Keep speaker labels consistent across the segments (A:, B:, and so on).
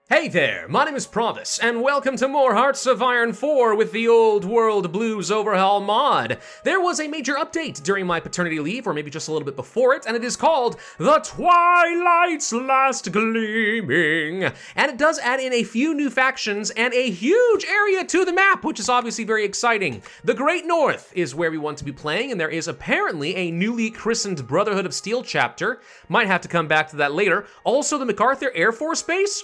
A: Hey there, my name is Pravus, and welcome to more Hearts of Iron 4 with the Old World Blues Overhaul mod. There was a major update during my paternity leave, or maybe just a little bit before it, and it is called the Twilight's Last Gleaming. And it does add in a few new factions and a huge area to the map, which is obviously very exciting. The Great North is where we want to be playing, and there is apparently a newly christened Brotherhood of Steel chapter. Might have to come back to that later. Also, the MacArthur Airforce Base?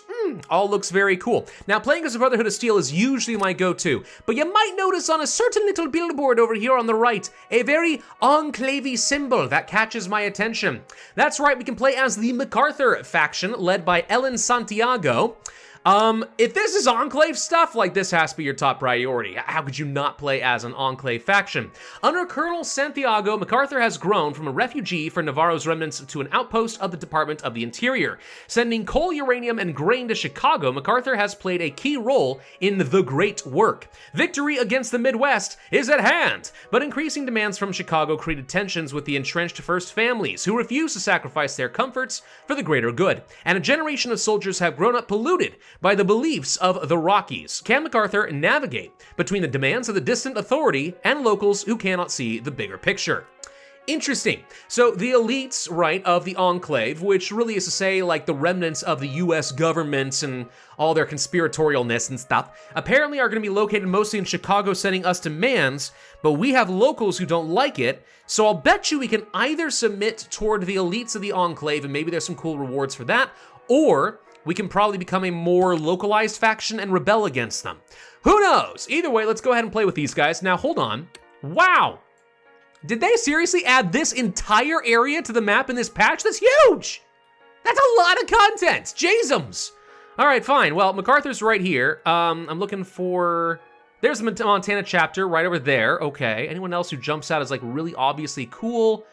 A: All looks very cool. Now, playing as a Brotherhood of Steel is usually my go-to, but you might notice on a certain little billboard over here on the right, a very Enclave symbol that catches my attention. That's right, we can play as the MacArthur faction, led by Ellen Santiago. If this is Enclave stuff, like this has to be your top priority. How could you not play as an Enclave faction? Under Colonel Santiago, MacArthur has grown from a refugee for Navarro's remnants to an outpost of the Department of the Interior. Sending coal, uranium, and grain to Chicago, MacArthur has played a key role in the great work. Victory against the Midwest is at hand, but increasing demands from Chicago created tensions with the entrenched First Families, who refuse to sacrifice their comforts for the greater good. And a generation of soldiers have grown up polluted by the beliefs of the Rockies. Can MacArthur navigate between the demands of the distant authority and locals who cannot see the bigger picture? Interesting. So the elites, right, of the Enclave, which really is to say like the remnants of the US government and all their conspiratorialness and stuff, apparently are going to be located mostly in Chicago sending us demands, but we have locals who don't like it, so I'll bet you we can either submit toward the elites of the Enclave, and maybe there's some cool rewards for that, or we can probably become a more localized faction and rebel against them. Who knows? Either way, let's go ahead and play with these guys. Now, hold on. Wow. Did they seriously add this entire area to the map in this patch? That's huge. That's a lot of content. Jasums. All right, fine. Well, MacArthur's right here. I'm looking for... There's the Montana chapter right over there. Okay. Anyone else who jumps out is like really obviously cool?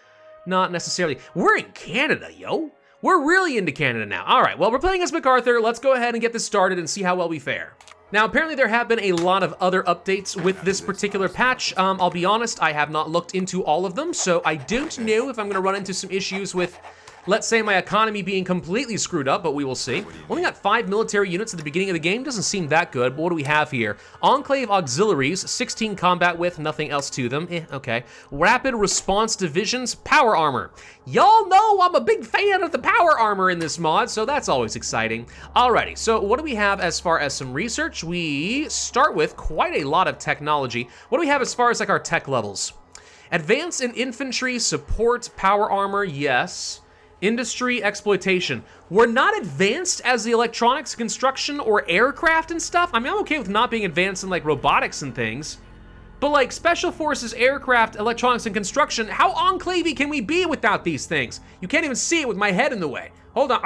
A: Not necessarily. We're in Canada, yo. We're really into Canada now. All right, well, we're playing as MacArthur. Let's go ahead and get this started and see how well we fare. Now, apparently there have been a lot of other updates with this particular patch. I'll be honest, I have not looked into all of them, so I don't know if I'm gonna run into some issues with, let's say, my economy being completely screwed up, but we will see. Only got 5 military units at the beginning of the game. Doesn't seem that good, but what do we have here? Enclave auxiliaries, 16 combat width, nothing else to them. Okay. Rapid response divisions, power armor. Y'all know I'm a big fan of the power armor in this mod, so that's always exciting. Alrighty, so what do we have as far as some research? We start with quite a lot of technology. What do we have as far as like our tech levels? Advance in infantry, support, power armor, yes. Industry exploitation. We're not advanced as the electronics, construction, or aircraft and stuff. I mean, I'm okay with not being advanced in like robotics and things, but like special forces, aircraft, electronics, and construction, how enclavey can we be without these things? You can't even see it with my head in the way. Hold on,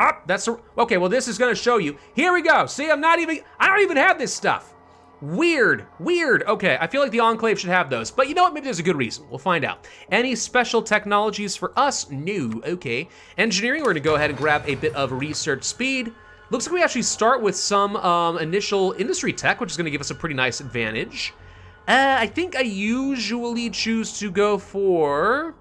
A: okay, well this is gonna show you. Here we go, see, I don't even have this stuff. Weird. Okay, I feel like the Enclave should have those, but you know what? Maybe there's a good reason. We'll find out. Any special technologies for us? No. Okay. Engineering, we're gonna go ahead and grab a bit of research speed. Looks like we actually start with some initial industry tech, which is gonna give us a pretty nice advantage. I think I usually choose to go for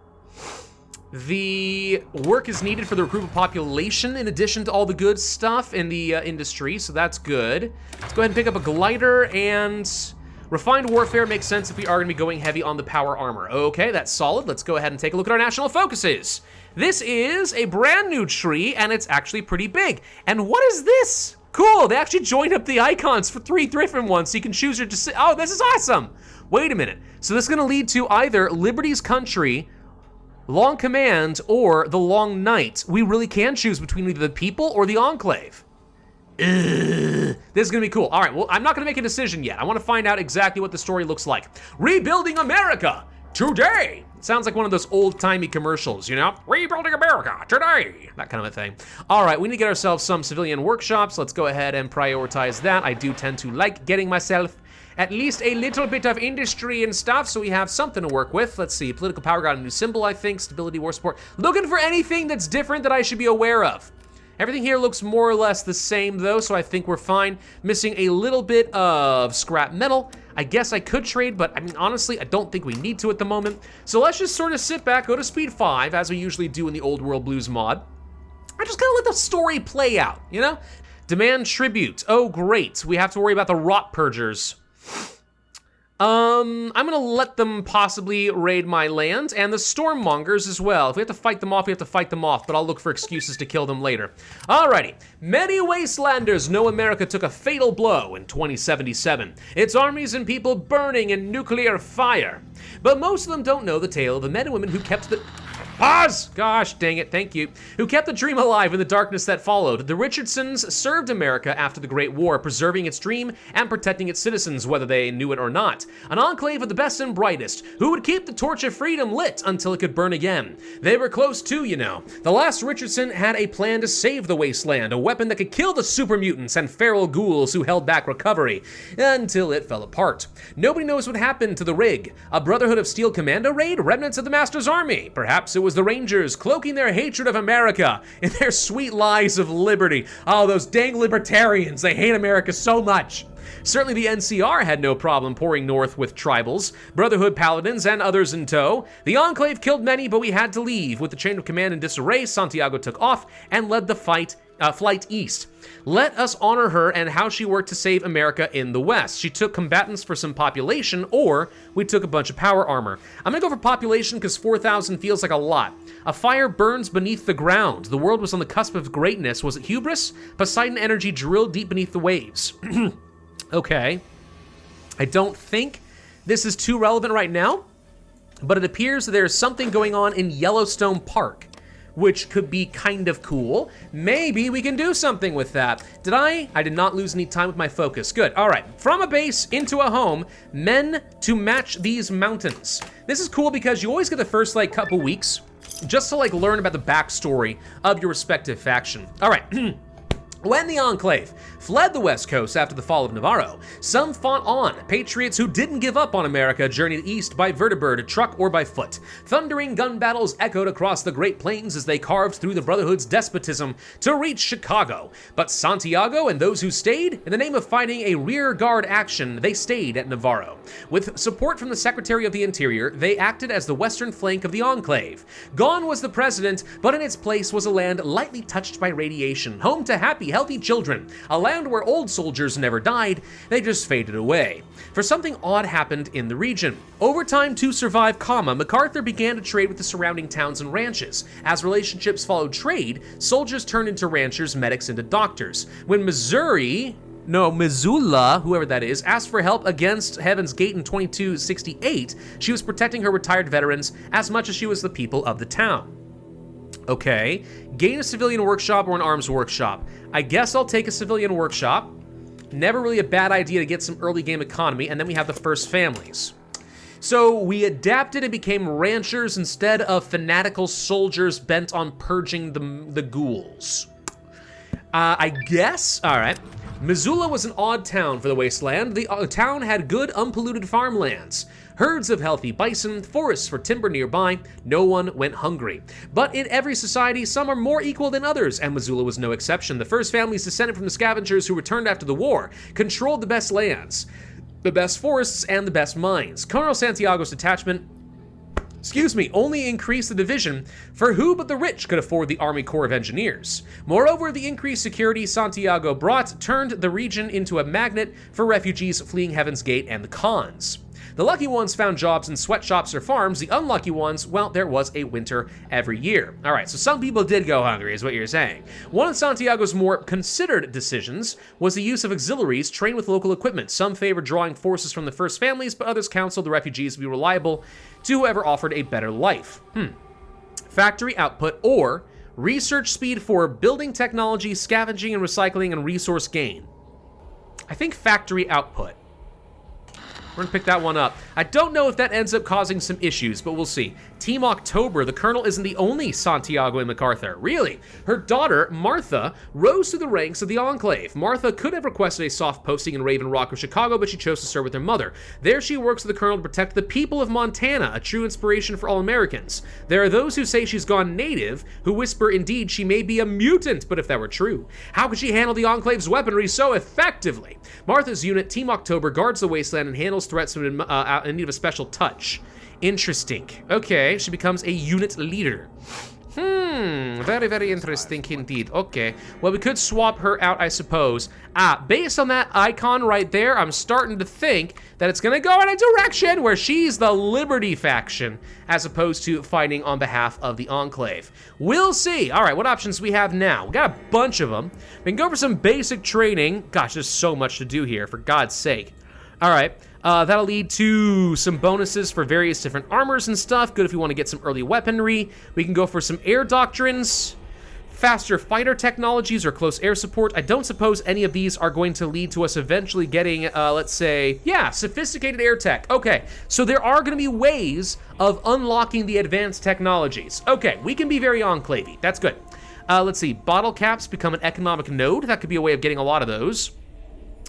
A: the work is needed for the recruitment population in addition to all the good stuff in the industry, so that's good. Let's go ahead and pick up a glider, and refined warfare makes sense if we are gonna be going heavy on the power armor. Okay, that's solid. Let's go ahead and take a look at our national focuses. This is a brand new tree, and it's actually pretty big. And what is this? Cool, they actually joined up the icons for 3 different ones, so you can choose your oh, this is awesome. Wait a minute. So this is gonna lead to either Liberty's Country, Long Command, or the Long Night. We really can choose between either the people or the Enclave. This is gonna be cool. All right, well, I'm not gonna make a decision yet. I wanna find out exactly what the story looks like. Rebuilding America today. It sounds like one of those old-timey commercials, you know? Rebuilding America today. That kind of a thing. All right, we need to get ourselves some civilian workshops. Let's go ahead and prioritize that. I do tend to like getting myself at least a little bit of industry and stuff, so we have something to work with. Let's see, political power got a new symbol, I think. Stability, war support. Looking for anything that's different that I should be aware of. Everything here looks more or less the same though, so I think we're fine. Missing a little bit of scrap metal. I guess I could trade, but I mean, honestly, I don't think we need to at the moment. So let's just sort of sit back, go to speed 5, as we usually do in the Old World Blues mod. I just gotta let the story play out, you know? Demand tribute. Oh, great. We have to worry about the rot purgers. I'm gonna let them possibly raid my land, and the Stormmongers as well. If we have to fight them off, we have to fight them off, but I'll look for excuses to kill them later. Alrighty. Many wastelanders know America took a fatal blow in 2077. Its armies and people burning in nuclear fire. But most of them don't know the tale of the men and women who kept the... Pause! Gosh, dang it, thank you. Who kept the dream alive in the darkness that followed. The Richardsons served America after the Great War, preserving its dream and protecting its citizens, whether they knew it or not. An enclave of the best and brightest, who would keep the torch of freedom lit until it could burn again. They were close too, you know. The last Richardson had a plan to save the wasteland, a weapon that could kill the super mutants and feral ghouls who held back recovery, until it fell apart. Nobody knows what happened to the rig. A Brotherhood of Steel Commando raid? Remnants of the Master's army? Perhaps it was the Rangers cloaking their hatred of America in their sweet lies of liberty. Oh, those dang libertarians, they hate America so much. Certainly the NCR had no problem pouring north with tribals, Brotherhood paladins, and others in tow. The Enclave killed many, but we had to leave. With the chain of command in disarray, Santiago took off and led the flight east. Let us honor her and how she worked to save America in the West. She took combatants for some population, or we took a bunch of power armor. I'm gonna go for population because 4,000 feels like a lot. A fire burns beneath the ground. The world was on the cusp of greatness. Was it hubris? Poseidon energy drilled deep beneath the waves. Okay. I don't think this is too relevant right now, but it appears that there's something going on in Yellowstone Park, which could be kind of cool. Maybe we can do something with that. Did I? I did not lose any time with my focus. Good, all right. From a base into a home, men to match these mountains. This is cool because you always get the first like couple weeks just to like learn about the backstory of your respective faction. All right. When the Enclave fled the West Coast after the fall of Navarro, some fought on. Patriots who didn't give up on America journeyed east by vertibird, truck, or by foot. Thundering gun battles echoed across the Great Plains as they carved through the Brotherhood's despotism to reach Chicago. But Santiago and those who stayed, in the name of fighting a rear guard action, they stayed at Navarro. With support from the Secretary of the Interior, they acted as the western flank of the Enclave. Gone was the president, but in its place was a land lightly touched by radiation, home to happy, healthy children, a land where old soldiers never died, they just faded away. For something odd happened in the region. Over time, to survive, MacArthur began to trade with the surrounding towns and ranches. As relationships followed trade, soldiers turned into ranchers, medics into doctors. When Missoula, whoever that is, asked for help against Heaven's Gate in 2268, she was protecting her retired veterans as much as she was the people of the town. Okay, gain a civilian workshop or an arms workshop. I guess I'll take a civilian workshop. Never really a bad idea to get some early game economy, and then we have the first families. So we adapted and became ranchers instead of fanatical soldiers bent on purging the ghouls. I guess, all right. Missoula was an odd town for the wasteland. The town had good, unpolluted farmlands, herds of healthy bison, forests for timber nearby. No one went hungry. But in every society, some are more equal than others, and Missoula was no exception. The first families descended from the scavengers who returned after the war controlled the best lands, the best forests, and the best mines. Colonel Santiago's detachment only increased the division, for who but the rich could afford the Army Corps of Engineers? Moreover, the increased security Santiago brought turned the region into a magnet for refugees fleeing Heaven's Gate and the cons. The lucky ones found jobs in sweatshops or farms. The unlucky ones, well, there was a winter every year. All right, so some people did go hungry, is what you're saying. One of Santiago's more considered decisions was the use of auxiliaries trained with local equipment. Some favored drawing forces from the first families, but others counseled the refugees to be reliable to whoever offered a better life. Factory output or research speed for building technology, scavenging and recycling, and resource gain. I think factory output. We're gonna pick that one up. I don't know if that ends up causing some issues, but we'll see. Team October, the Colonel isn't the only Santiago in MacArthur. Really? Her daughter, Martha, rose through the ranks of the Enclave. Martha could have requested a soft posting in Raven Rock or Chicago, but she chose to serve with her mother. There she works with the Colonel to protect the people of Montana, a true inspiration for all Americans. There are those who say she's gone native, who whisper indeed she may be a mutant, but if that were true, how could she handle the Enclave's weaponry so effectively? Martha's unit, Team October, guards the wasteland and handles threats in need of a special touch. Interesting. Okay, she becomes a unit leader. Very, very interesting indeed. Okay, well, we could swap her out, I suppose. Based on that icon right there, I'm starting to think that it's gonna go in a direction where she's the Liberty faction, as opposed to fighting on behalf of the Enclave. We'll see. All right, what options we have now? We got a bunch of them. We can go for some basic training. Gosh, there's so much to do here, for God's sake. All right. That'll lead to some bonuses for various different armors and stuff. Good if you want to get some early weaponry. We can go for some air doctrines, faster fighter technologies, or close air support. I don't suppose any of these are going to lead to us eventually getting, let's say, yeah, sophisticated air tech. Okay, so there are going to be ways of unlocking the advanced technologies. Okay, we can be very enclavey. That's good. Let's see, bottle caps become an economic node. That could be a way of getting a lot of those.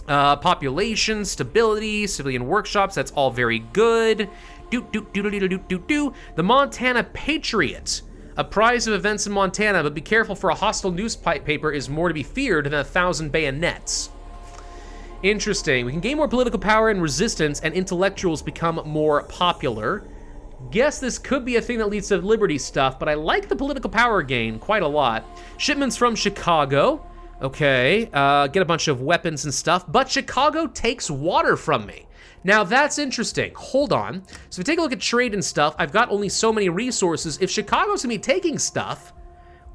A: Population, stability, civilian workshops, that's all very good. The Montana Patriot. A prize of events in Montana, but be careful, for a hostile newspaper is more to be feared than 1,000 bayonets. Interesting. We can gain more political power and resistance, and intellectuals become more popular. Guess this could be a thing that leads to Liberty stuff, but I like the political power gain quite a lot. Shipments from Chicago. Okay, get a bunch of weapons and stuff, but Chicago takes water from me. Now that's interesting. Hold on. So if we take a look at trade and stuff, I've got only so many resources. If Chicago's gonna be taking stuff,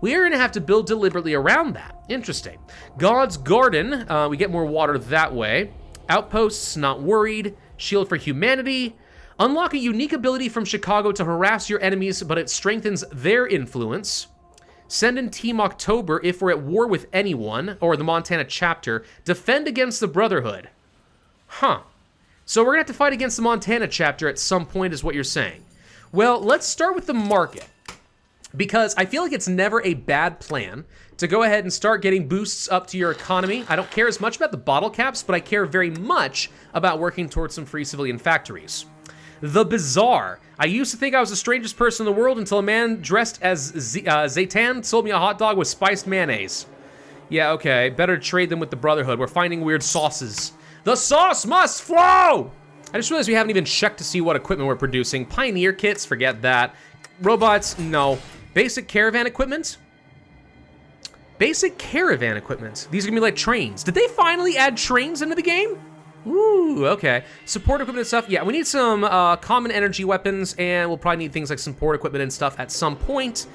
A: we're gonna have to build deliberately around that. Interesting. God's Garden, we get more water that way. Outposts, not worried. Shield for Humanity. Unlock a unique ability from Chicago to harass your enemies, but it strengthens their influence. Send in Team October if we're at war with anyone, or the Montana chapter. Defend against the Brotherhood. Huh. So we're gonna have to fight against the Montana chapter at some point is what you're saying. Well, let's start with the market, because I feel like it's never a bad plan to go ahead and start getting boosts up to your economy. I don't care as much about the bottle caps, but I care very much about working towards some free civilian factories. The Bazaar. I used to think I was the strangest person in the world until a man dressed as Zaytan sold me a hot dog with spiced mayonnaise. Yeah, okay, better trade them with the Brotherhood. We're finding weird sauces. The sauce must flow! I just realized we haven't even checked to see what equipment we're producing. Pioneer kits, forget that. Robots, no. Basic caravan equipment? Basic caravan equipment. These are gonna be like trains. Did they finally add trains into the game? Ooh, okay. Support equipment and stuff. Yeah, we need some common energy weapons, and we'll probably need things like support equipment and stuff at some point.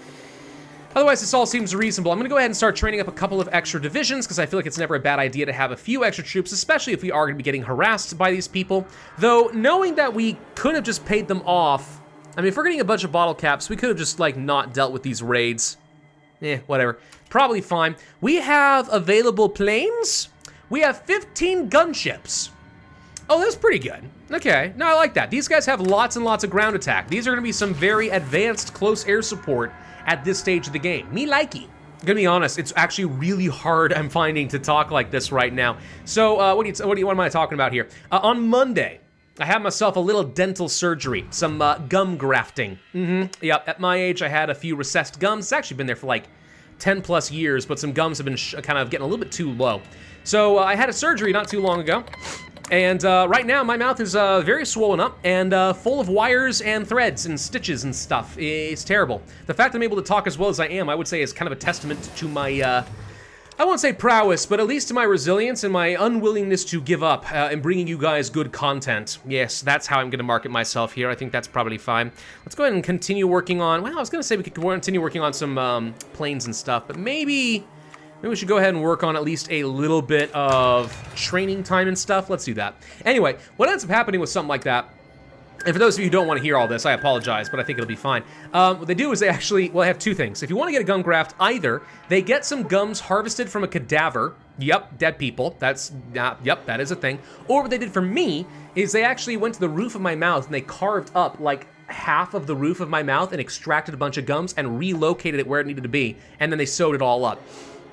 A: Otherwise, this all seems reasonable. I'm gonna go ahead and start training up a couple of extra divisions, because I feel like it's never a bad idea to have a few extra troops, especially if we are gonna be getting harassed by these people. Though, knowing that we could have just paid them off, I mean, if we're getting a bunch of bottle caps, we could have just, like, not dealt with these raids. Whatever. Probably fine. We have available planes. We have 15 gunships. Oh, that's pretty good. Okay, no, I like that. These guys have lots and lots of ground attack. These are gonna be some very advanced close air support at this stage of the game. Me likey. I'm gonna be honest, it's actually really hard, I'm finding, to talk like this right now. So, what am I talking about here? On Monday, I had myself a little dental surgery, some gum grafting. Yep, at my age, I had a few recessed gums. It's actually been there for like 10 plus years, but some gums have been kind of getting a little bit too low. So I had a surgery not too long ago. And right now, my mouth is very swollen up and full of wires and threads and stitches and stuff. It's terrible. The fact I'm able to talk as well as I am, I would say, is kind of a testament to my, I won't say prowess, but at least to my resilience and my unwillingness to give up in bringing you guys good content. Yes, that's how I'm going to market myself here. I think that's probably fine. Let's go ahead and continue working on, well, I was going to say we could continue working on some planes and stuff, but maybe we should go ahead and work on at least a little bit of training time and stuff. Let's do that. Anyway, what ends up happening with something like that, and for those of you who don't want to hear all this, I apologize, but I think it'll be fine. What they do is they actually, well, they have two things. If you want to get a gum graft, either they get some gums harvested from a cadaver. Yep, dead people. Yep, that is a thing. Or what they did for me is they actually went to the roof of my mouth and they carved up like half of the roof of my mouth and extracted a bunch of gums and relocated it where it needed to be, and then they sewed it all up.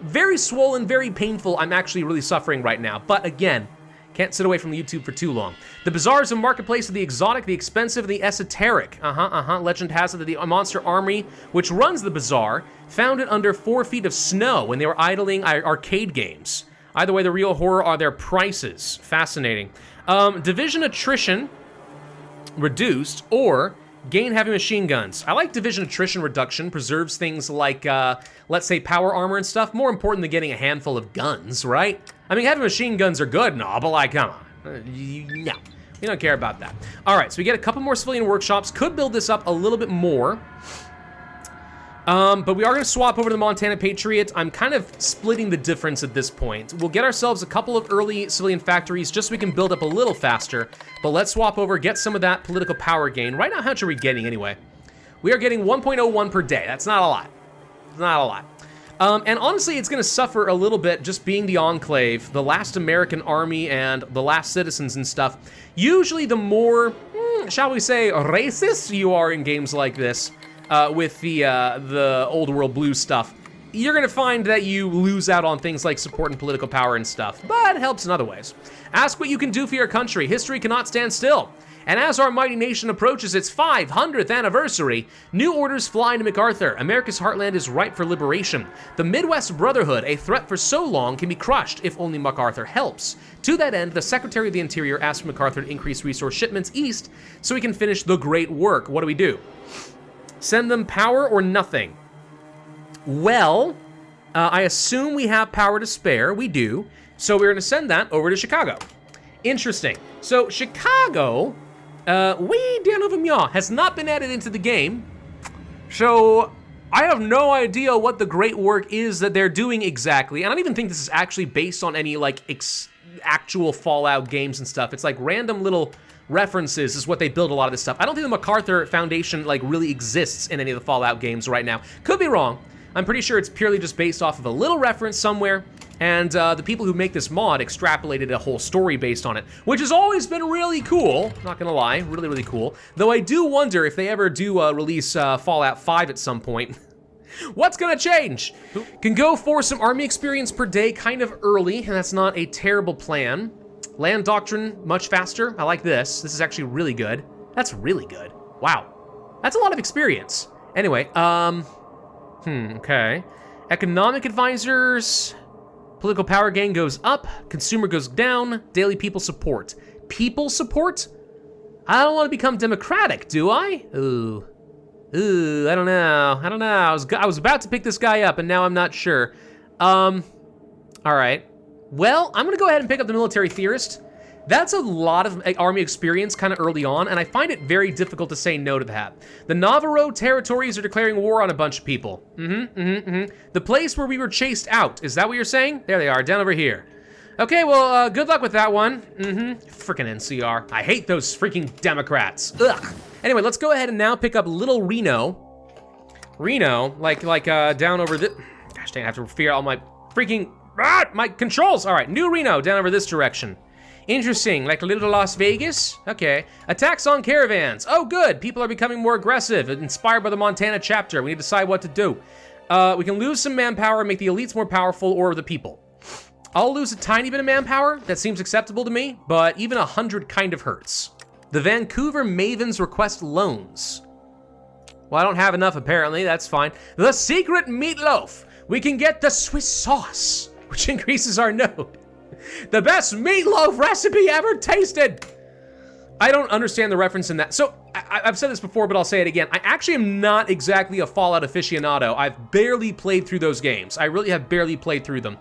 A: Very swollen, very painful. I'm actually really suffering right now. But again, can't sit away from the YouTube for too long. The Bazaar is a marketplace of the exotic, the expensive, and the esoteric. Legend has it that the Monster Army, which runs the Bazaar, found it under 4 feet of snow when they were idling arcade games. Either way, the real horror are their prices. Fascinating. Division attrition reduced, or Gain heavy machine guns. I like division attrition reduction, preserves things like, let's say, power armor and stuff. More important than getting a handful of guns, right? I mean, heavy machine guns are good and all, but like, come on. No, we don't care about that. All right, so we get a couple more civilian workshops. Could build this up a little bit more. But we are going to swap over to the Montana Patriot. I'm kind of splitting the difference at this point. We'll get ourselves a couple of early civilian factories just so we can build up a little faster. But let's swap over, get some of that political power gain. Right now, how much are we getting anyway? We are getting 1.01 per day. That's not a lot. It's not a lot. And honestly, it's going to suffer a little bit just being the Enclave, the last American army and the last citizens and stuff. Usually the more, shall we say, racist you are in games like this, with the old world blue stuff, you're gonna find that you lose out on things like support and political power and stuff, but it helps in other ways. Ask what you can do for your country. History cannot stand still. And as our mighty nation approaches its 500th anniversary, new orders fly into MacArthur. America's heartland is ripe for liberation. The Midwest Brotherhood, a threat for so long, can be crushed if only MacArthur helps. To that end, the Secretary of the Interior asked MacArthur to increase resource shipments east so he can finish the great work. What do? Send them power or nothing? Well, I assume we have power to spare. We do. So we're going to send that over to Chicago. Interesting. So Chicago, way down over Mya, has not been added into the game. So I have no idea what the great work is that they're doing exactly. And I don't even think this is actually based on any like actual Fallout games and stuff. It's like random little references is what they build a lot of this stuff. I don't think the MacArthur Foundation like really exists in any of the Fallout games right now. Could be wrong. I'm pretty sure it's purely just based off of a little reference somewhere, and the people who make this mod extrapolated a whole story based on it, which has always been really cool, not gonna lie, really, really cool. Though I do wonder if they ever do release Fallout 5 at some point. What's gonna change? Can go for some army experience per day kind of early, and that's not a terrible plan. Land doctrine, much faster. I like this. This is actually really good. That's really good. Wow. That's a lot of experience. Anyway, okay. Economic advisors. Political power gain goes up. Consumer goes down. Daily people support. People support? I don't want to become democratic, do I? Ooh, I don't know. I was about to pick this guy up, and now I'm not sure. All right. Well, I'm gonna go ahead and pick up the military theorist. That's a lot of army experience kind of early on, and I find it very difficult to say no to that. The Navarro territories are declaring war on a bunch of people. The place where we were chased out, is that what you're saying? There they are, down over here. Okay, well, good luck with that one. Frickin' NCR. I hate those freaking Democrats. Ugh. Anyway, let's go ahead and now pick up Little Reno. Reno, like down over this. Gosh dang, I have to figure out all my freaking, my controls. All right, New Reno, down over this direction. Interesting, like Little Las Vegas? Okay. Attacks on caravans. Oh, good. People are becoming more aggressive, inspired by the Montana chapter. We need to decide what to do. We can lose some manpower, make the elites more powerful, or the people. I'll lose a tiny bit of manpower. That seems acceptable to me, but even 100 kind of hurts. The Vancouver Mavens request loans. Well, I don't have enough, apparently. That's fine. The secret meatloaf. We can get the Swiss sauce, which increases our node. The best meatloaf recipe ever tasted. I don't understand the reference in that. So I've said this before, but I'll say it again. I actually am not exactly a Fallout aficionado. I've barely played through those games. I really have barely played through them.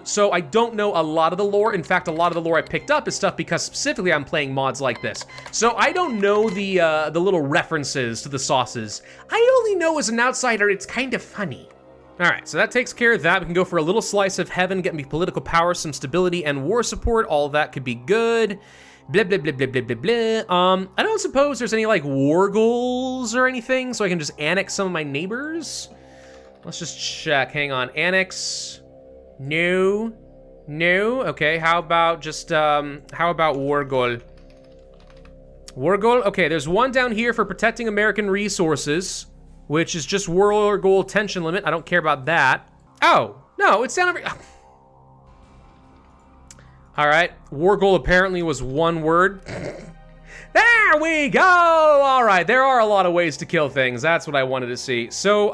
A: So I don't know a lot of the lore. In fact, a lot of the lore I picked up is stuff because specifically I'm playing mods like this. So I don't know the little references to the sauces. I only know as an outsider, it's kind of funny. All right, so that takes care of that. We can go for a little slice of heaven, get me political power, some stability, and war support. All of that could be good. Blah, blah, blah, blah, blah, blah, blah. I don't suppose there's any, like, war goals or anything, so I can just annex some of my neighbors. Let's just check. Hang on. Annex. No. No. Okay, how about just, how about war goal? War goal? Okay, there's one down here for protecting American resources, which is just war goal tension limit. I don't care about that. Oh, no, it's down over... All right, war goal apparently was one word. There we go! All right, there are a lot of ways to kill things. That's what I wanted to see. So,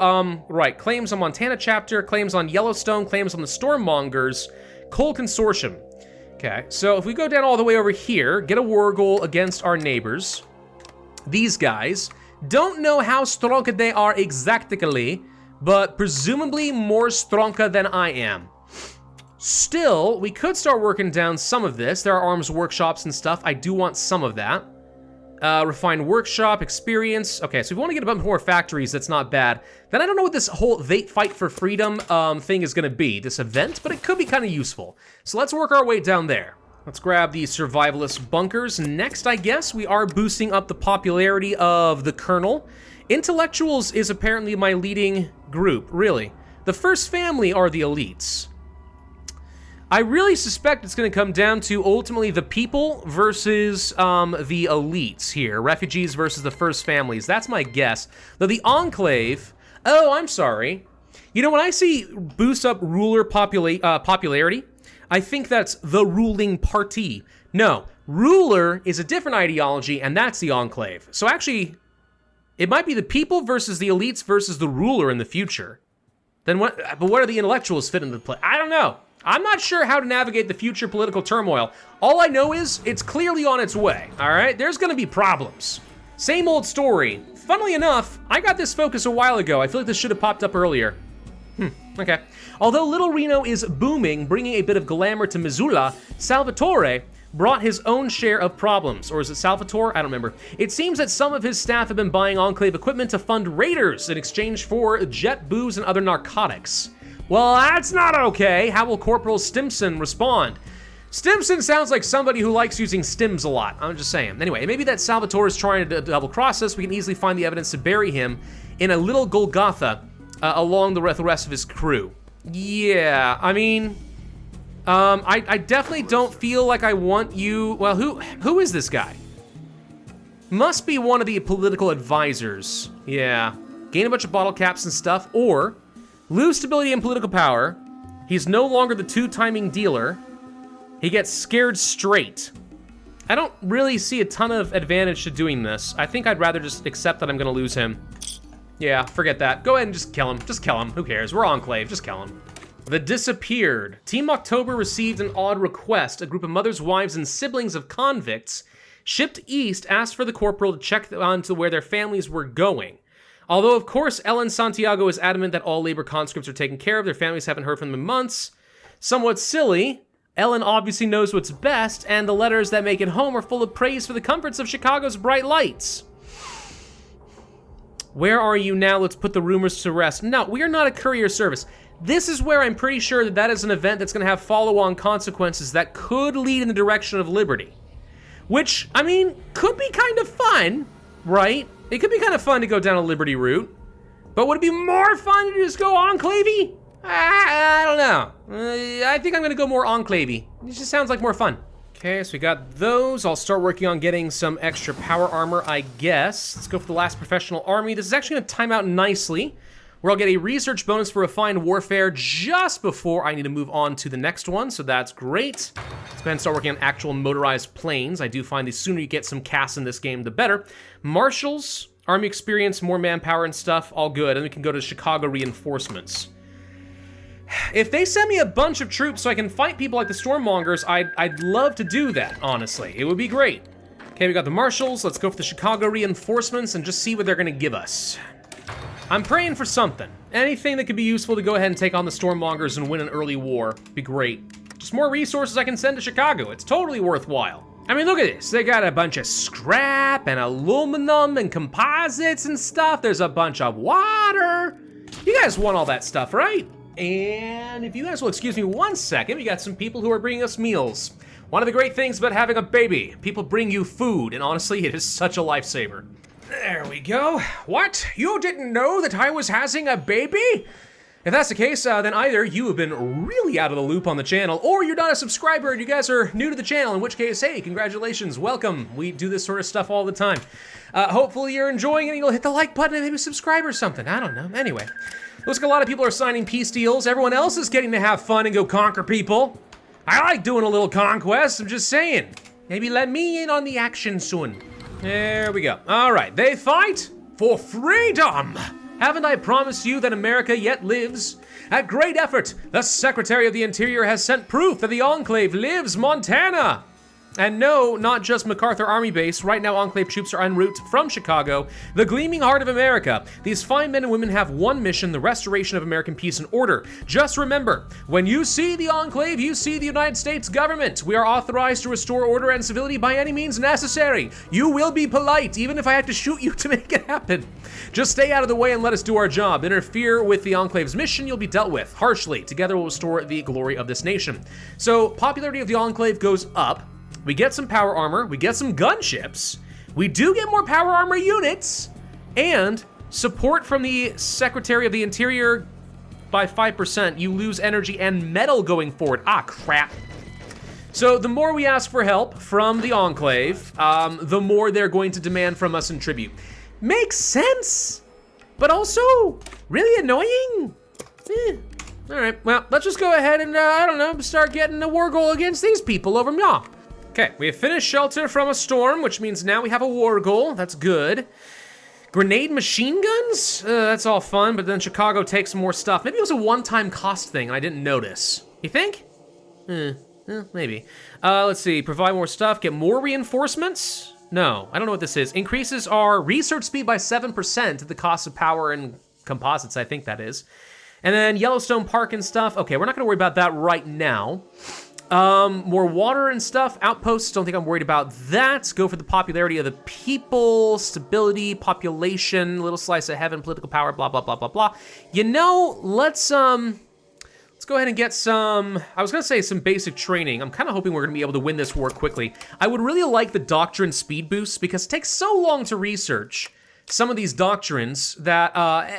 A: right, claims on Montana chapter, claims on Yellowstone, claims on the Stormmongers, Coal Consortium. Okay, so if we go down all the way over here, get a war goal against our neighbors, these guys, Don't know how strong they are exactly, but presumably more stronger than I am. Still, we could start working down some of this. There are arms workshops and stuff. I do want some of that. Refined workshop, experience. Okay, so if we want to get a bunch more factories, that's not bad. Then I don't know what this whole Fight for Freedom thing is going to be, this event, but it could be kind of useful. So let's work our way down there. Let's grab the survivalist bunkers. Next, I guess, we are boosting up the popularity of the Colonel. Intellectuals is apparently my leading group, really. The first family are the elites. I really suspect it's going to come down to ultimately the people versus the elites here. Refugees versus the first families. That's my guess. Though the Enclave... Oh, I'm sorry. You know, when I see boost up ruler popularity, I think that's the ruling party. No, ruler is a different ideology, and that's the Enclave. So actually, it might be the people versus the elites versus the ruler in the future. Then what? But where do the intellectuals fit into the play? I don't know. I'm not sure how to navigate the future political turmoil. All I know is it's clearly on its way, all right? There's gonna be problems. Same old story. Funnily enough, I got this focus a while ago. I feel like this should have popped up earlier. Okay. Although Little Reno is booming, bringing a bit of glamour to Missoula, Salvatore brought his own share of problems. Or is it Salvatore? I don't remember. It seems that some of his staff have been buying Enclave equipment to fund raiders in exchange for jet booze and other narcotics. Well, that's not okay. How will Corporal Stimson respond? Stimson sounds like somebody who likes using stims a lot. I'm just saying. Anyway, maybe that Salvatore is trying to double-cross us. We can easily find the evidence to bury him in a little Golgotha along the rest of his crew. Yeah, I mean, I definitely don't feel like I want you... Well, who is this guy? Must be one of the political advisors. Yeah. Gain a bunch of bottle caps and stuff, or... lose stability and political power. He's no longer the two-timing dealer. He gets scared straight. I don't really see a ton of advantage to doing this. I think I'd rather just accept that I'm gonna lose him. Yeah, forget that. Go ahead and just kill him. Just kill him. Who cares? We're Enclave. Just kill him. The Disappeared. Team October received an odd request. A group of mothers, wives, and siblings of convicts shipped east asked for the corporal to check on to where their families were going. Although, of course, Ellen Santiago is adamant that all labor conscripts are taken care of, their families haven't heard from them in months. Somewhat silly, Ellen obviously knows what's best, and the letters that make it home are full of praise for the comforts of Chicago's bright lights. Where are you now? Let's put the rumors to rest. No, we are not a courier service. This is where I'm pretty sure that is an event that's going to have follow-on consequences that could lead in the direction of liberty. Which, I mean, could be kind of fun, right? It could be kind of fun to go down a liberty route. But would it be more fun to just go Enclave-y? I don't know. I think I'm going to go more Enclave-y. It just sounds like more fun. Okay, so we got those. I'll start working on getting some extra power armor, I guess. Let's go for the last professional army. This is actually going to time out nicely, where I'll get a research bonus for refined warfare just before I need to move on to the next one, so that's great. Let's go ahead and start working on actual motorized planes. I do find the sooner you get some CAS in this game, the better. Marshals, army experience, more manpower and stuff, all good. And we can go to Chicago reinforcements. If they send me a bunch of troops so I can fight people like the Stormmongers, I'd love to do that, honestly. It would be great. Okay, we got the Marshals. Let's go for the Chicago reinforcements and just see what they're gonna give us. I'm praying for something. Anything that could be useful to go ahead and take on the Stormmongers and win an early war. Be great. Just more resources I can send to Chicago. It's totally worthwhile. I mean, look at this. They got a bunch of scrap and aluminum and composites and stuff. There's a bunch of water. You guys want all that stuff, right? And if you guys will excuse me 1 second, we got some people who are bringing us meals. One of the great things about having a baby, people bring you food, and honestly, it is such a lifesaver. There we go. What? You didn't know that I was having a baby? If that's the case, then either you have been really out of the loop on the channel, or you're not a subscriber and you guys are new to the channel, in which case, hey, congratulations, welcome. We do this sort of stuff all the time. Hopefully you're enjoying it and you'll hit the like button and maybe subscribe or something. I don't know. Anyway, looks like a lot of people are signing peace deals. Everyone else is getting to have fun and go conquer people. I like doing a little conquest, I'm just saying. Maybe let me in on the action soon. There we go. All right, they fight for freedom. Haven't I promised you that America yet lives? At great effort, the Secretary of the Interior has sent proof that the Enclave lives, Montana. And no, not just MacArthur Army Base. Right now, Enclave troops are en route from Chicago, the Gleaming Heart of America. These fine men and women have one mission, the restoration of American peace and order. Just remember, when you see the Enclave, you see the United States government. We are authorized to restore order and civility by any means necessary. You will be polite, even if I have to shoot you to make it happen. Just stay out of the way and let us do our job. Interfere with the Enclave's mission, you'll be dealt with harshly. Together we'll restore the glory of this nation. So, popularity of the Enclave goes up. We get some power armor, we get some gunships, we do get more power armor units, and support from the Secretary of the Interior by 5%. You lose energy and metal going forward. Ah, crap. So the more we ask for help from the Enclave, the more they're going to demand from us in tribute. Makes sense, but also really annoying. All right, well, let's just go ahead and, I don't know, start getting a war goal against these people over m'yaw. Okay, we have finished shelter from a storm, which means now we have a war goal. That's good. Grenade machine guns? That's all fun, but then Chicago takes more stuff. Maybe it was a one-time cost thing and I didn't notice. You think? Maybe. Let's see, provide more stuff, get more reinforcements? No, I don't know what this is. Increases our research speed by 7% at the cost of power and composites, I think that is. And then Yellowstone Park and stuff. Okay, we're not gonna worry about that right now. More water and stuff, outposts, don't think I'm worried about that. Go for the popularity of the people, stability, population, little slice of heaven, political power, blah, blah, blah, blah, blah. You know, let's go ahead and get some, I was gonna say some basic training. I'm kind of hoping we're gonna be able to win this war quickly. I would really like the doctrine speed boosts because it takes so long to research some of these doctrines that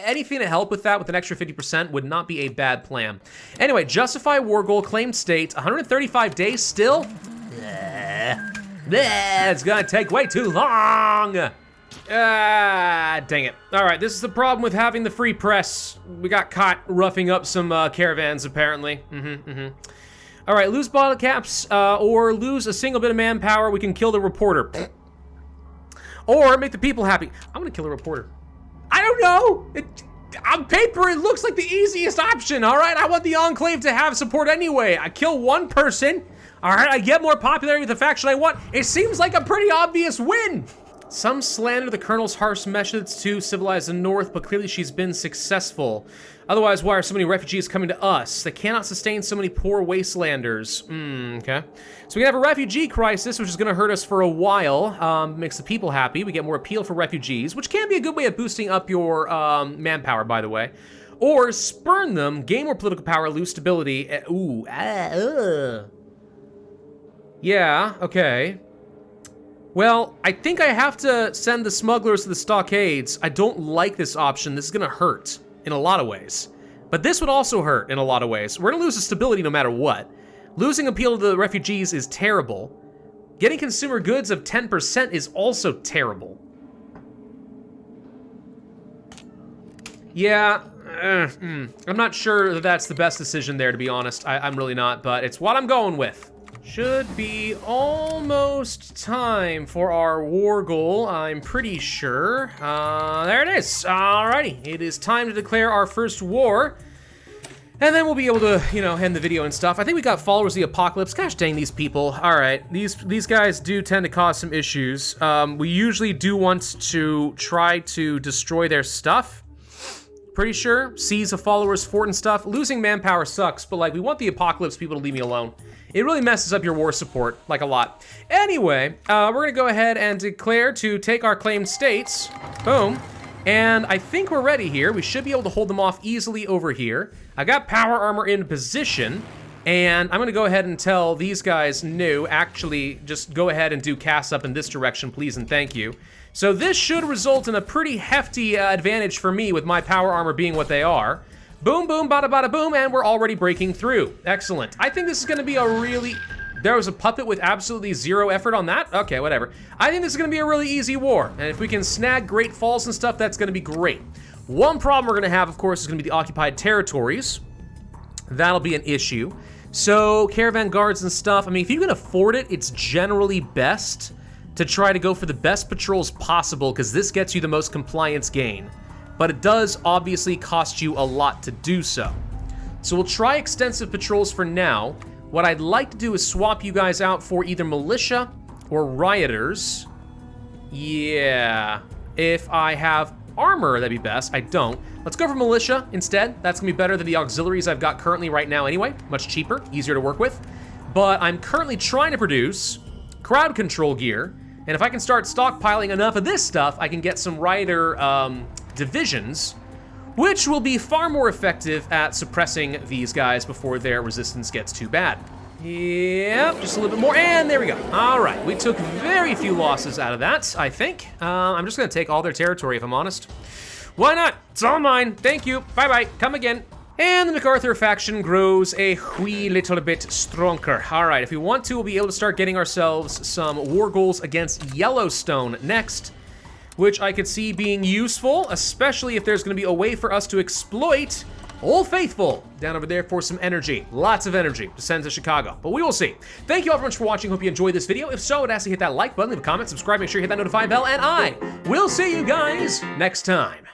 A: anything to help with that with an extra 50% would not be a bad plan. Anyway, justify war goal, claimed state, 135 days still? It's gonna take way too long. Dang it. All right, this is the problem with having the free press. We got caught roughing up some caravans apparently. All right, lose bottle caps or lose a single bit of manpower, we can kill the reporter. Or make the people happy. I'm gonna kill a reporter. I don't know. On paper, it looks like the easiest option, all right? I want the Enclave to have support anyway. I kill one person, all right? I get more popularity with the faction I want. It seems like a pretty obvious win. Some slander the Colonel's harsh methods to civilize the North, but clearly she's been successful. Otherwise, why are so many refugees coming to us? They cannot sustain so many poor wastelanders. Okay. So we have a refugee crisis, which is gonna hurt us for a while. Makes the people happy. We get more appeal for refugees, which can be a good way of boosting up your manpower, by the way. Or spurn them, gain more political power, lose stability. Yeah, okay. Well, I think I have to send the smugglers to the stockades. I don't like this option. This is gonna hurt in a lot of ways. But this would also hurt in a lot of ways. We're gonna lose the stability no matter what. Losing appeal to the refugees is terrible. Getting consumer goods of 10% is also terrible. Yeah, I'm not sure that that's the best decision there, to be honest. I'm really not, but it's what I'm going with. Should be almost time for our war goal, I'm pretty sure. There it is. Alrighty, it is time to declare our first war. And then we'll be able to, you know, end the video and stuff. I think we got followers of the apocalypse. Gosh dang these people. All right, these guys do tend to cause some issues. We usually do want to try to destroy their stuff. Pretty sure. Seize a follower's fort and stuff. Losing manpower sucks, but like we want the apocalypse people to leave me alone. It really messes up your war support, like a lot. Anyway, we're gonna go ahead and declare to take our claimed states. Boom. And I think we're ready here. We should be able to hold them off easily over here. I got power armor in position, and I'm gonna go ahead and tell these guys, no, actually, just go ahead and do cast up in this direction, please and thank you. So this should result in a pretty hefty advantage for me with my power armor being what they are. Boom, boom, bada, bada, boom, and we're already breaking through. Excellent. I think this is gonna be a really... There was a puppet with absolutely zero effort on that? Okay, whatever. I think this is gonna be a really easy war, and if we can snag Great Falls and stuff, that's gonna be great. One problem we're gonna have, of course, is gonna be the occupied territories. That'll be an issue. So, caravan guards and stuff, I mean, if you can afford it, it's generally best to try to go for the best patrols possible, because this gets you the most compliance gain. But it does obviously cost you a lot to do so. So we'll try extensive patrols for now. what I'd like to do is swap you guys out for either militia or rioters. Yeah, if I have armor, that'd be best. I don't. Let's go for militia instead. That's gonna be better than the auxiliaries I've got currently right now anyway. Much cheaper, easier to work with. But I'm currently trying to produce crowd control gear, and if I can start stockpiling enough of this stuff, I can get some rioter divisions, which will be far more effective at suppressing these guys before their resistance gets too bad. Yep, just a little bit more, and there we go. All right, we took very few losses out of that, I think. I'm just gonna take all their territory, if I'm honest. Why not? It's all mine. Thank you. Bye-bye. Come again. And the MacArthur faction grows a wee little bit stronger. All right, if we want to, we'll be able to start getting ourselves some war goals against Yellowstone next, which I could see being useful, especially if there's gonna be a way for us to exploit Old Faithful down over there for some energy. Lots of energy to send to Chicago, but we will see. Thank you all very much for watching. Hope you enjoyed this video. If so, I'd ask you to hit that like button, leave a comment, subscribe, make sure you hit that notify bell, and I will see you guys next time.